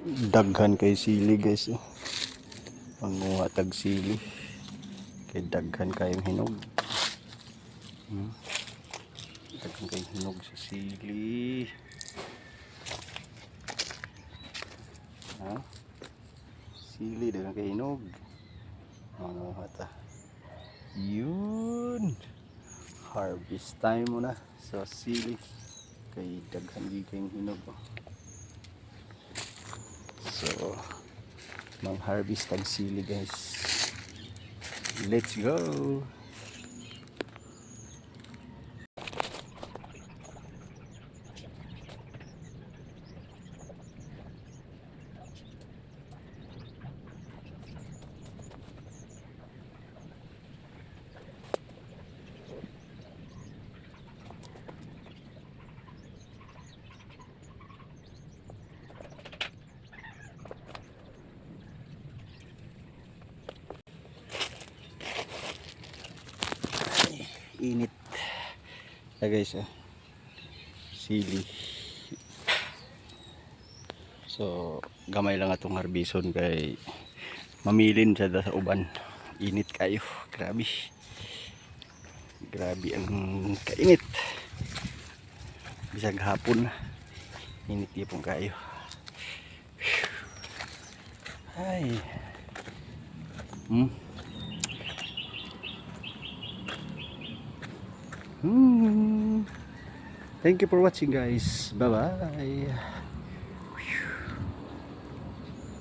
Daghan kay sili guys, oh. Panguha tag sili kay daghan kayong hinog. Daghan kayong hinog sa sili. Ha? Sili daghan kay hinog. Panguha ta. Yun. Harvest time muna sa sili kay daghan kayong hinog, oh. So mang-harvest ang sili guys. Let's go. Init na guys, oh. Sili. So gamay lang atong harbison kay mamilin sa uban. Init kayo, grabe. Grabe ang kainit. Bisag hapon init ipon kayo. Ay. Thank you for watching guys. Bye bye.